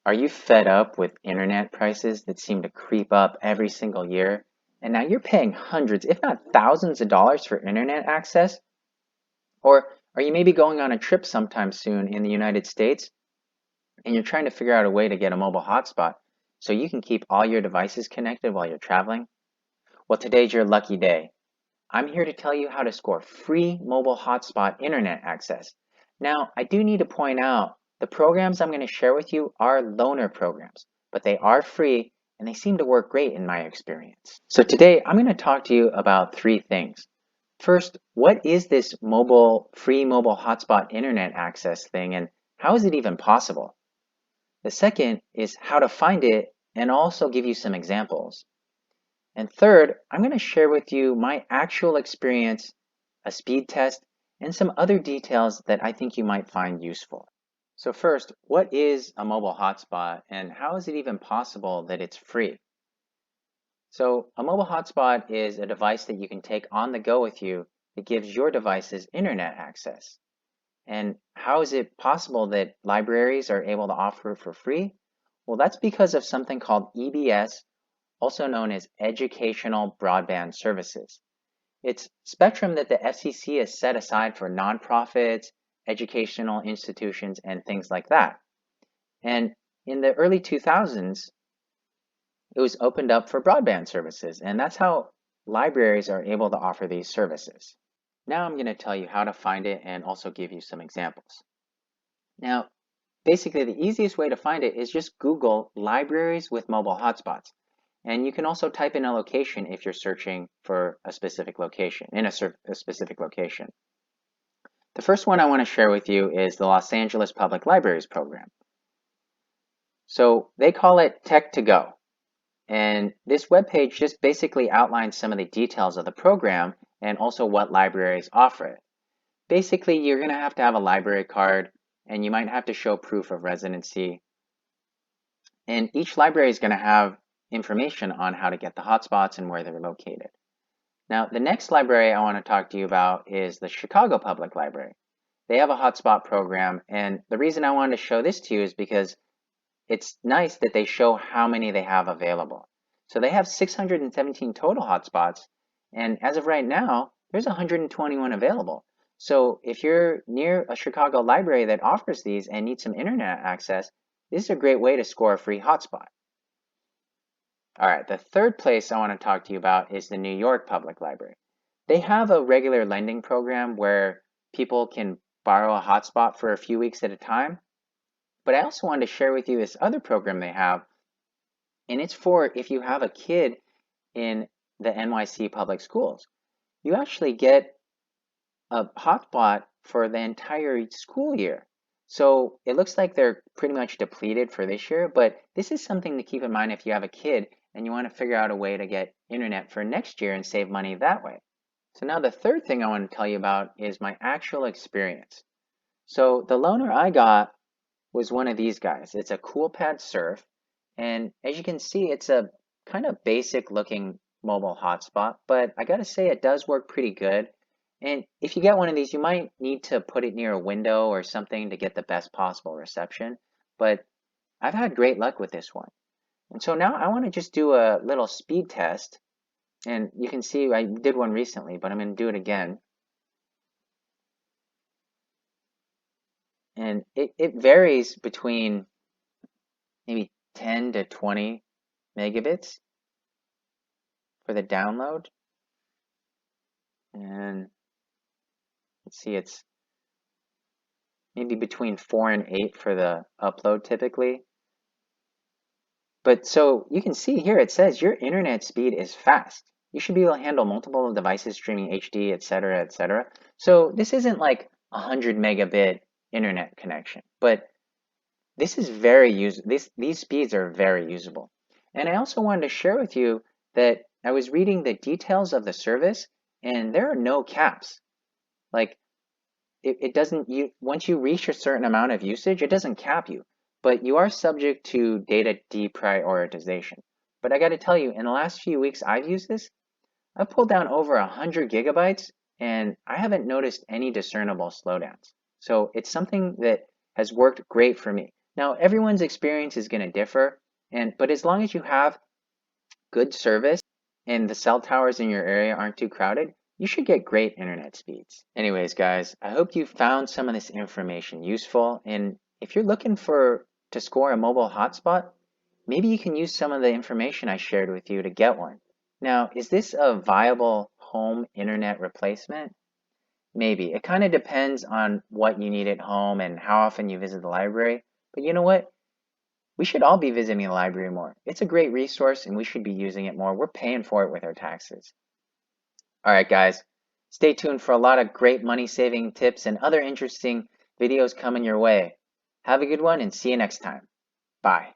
Are you fed up with internet prices that seem to creep up every single year? And now you're paying hundreds, if not thousands of dollars for internet access? Or are you maybe going on a trip sometime soon in the United States and you're trying to figure out a way to get a mobile hotspot so you can keep all your devices connected while you're traveling? Well, today's your lucky day. I'm here to tell you how to score free mobile hotspot internet access. Now, I do need to point out the programs I'm going to share with you are loaner programs, but they are free and they seem to work great in my experience. So today I'm going to talk to you about three things. First, what is this free mobile hotspot internet access thing and how is it even possible? The second is how to find it and also give you some examples. And third, I'm going to share with you my actual experience, a speed test, and some other details that I think you might find useful. So first, what is a mobile hotspot and how is it even possible that it's free? So a mobile hotspot is a device that you can take on the go with you that gives your devices internet access. And how is it possible that libraries are able to offer it for free? Well, that's because of something called EBS, also known as Educational Broadband Services. It's spectrum that the FCC has set aside for nonprofits, educational institutions, and things like that. And in the early 2000s, it was opened up for broadband services, and that's how libraries are able to offer these services. Now I'm going to tell you how to find it and also give you some examples. Now, basically the easiest way to find it is just Google libraries with mobile hotspots. And you can also type in a location if you're searching for a specific location, in a specific location. The first one I want to share with you is the Los Angeles Public Libraries program. So they call it Tech to Go. And this webpage just basically outlines some of the details of the program and also what libraries offer it. Basically, you're going to have a library card and you might have to show proof of residency. And each library is going to have information on how to get the hotspots and where they're located. Now, the next library I want to talk to you about is the Chicago Public Library. They have a hotspot program, and the reason I wanted to show this to you is because it's nice that they show how many they have available. So they have 617 total hotspots, and as of right now, there's 121 available. So if you're near a Chicago library that offers these and need some internet access, this is a great way to score a free hotspot. All right, the third place I want to talk to you about is the New York Public Library. They have a regular lending program where people can borrow a hotspot for a few weeks at a time. But I also wanted to share with you this other program they have, and it's for if you have a kid in the NYC public schools. You actually get a hotspot for the entire school year. So it looks like they're pretty much depleted for this year, but this is something to keep in mind if you have a kid and you want to figure out a way to get internet for next year and save money that way. So now the third thing I want to tell you about is my actual experience. So the loaner I got was one of these guys. It's a CoolPad Surf, and as you can see, it's a kind of basic looking mobile hotspot, but I gotta say it does work pretty good. And if you get one of these, you might need to put it near a window or something to get the best possible reception, but I've had great luck with this one. And so now I want to just do a little speed test, and you can see I did one recently, but I'm going to do it again. And it varies between maybe 10 to 20 megabits for the download. And let's see, it's maybe between 4 and 8 for the upload typically. But so you can see here, it says your internet speed is fast. You should be able to handle multiple devices streaming HD, etc., etc. So this isn't like 100 megabit internet connection, but this is these speeds are very usable. And I also wanted to share with you that I was reading the details of the service, and there are no caps. Like it doesn't, once you reach a certain amount of usage, it doesn't cap you, but you are subject to data deprioritization. But I got to tell you, in the last few weeks I've used this, I've pulled down over 100 gigabytes, and I haven't noticed any discernible slowdowns. So it's something that has worked great for me. Now, everyone's experience is going to differ, but as long as you have good service and the cell towers in your area aren't too crowded, you should get great internet speeds. Anyways, guys, I hope you found some of this information useful. And if you're looking to score a mobile hotspot, maybe you can use some of the information I shared with you to get one. Now, is this a viable home internet replacement? Maybe. It kind of depends on what you need at home and how often you visit the library. But you know what? We should all be visiting the library more. It's a great resource and we should be using it more. We're paying for it with our taxes. All right, guys, stay tuned for a lot of great money saving tips and other interesting videos coming your way. Have a good one and see you next time. Bye.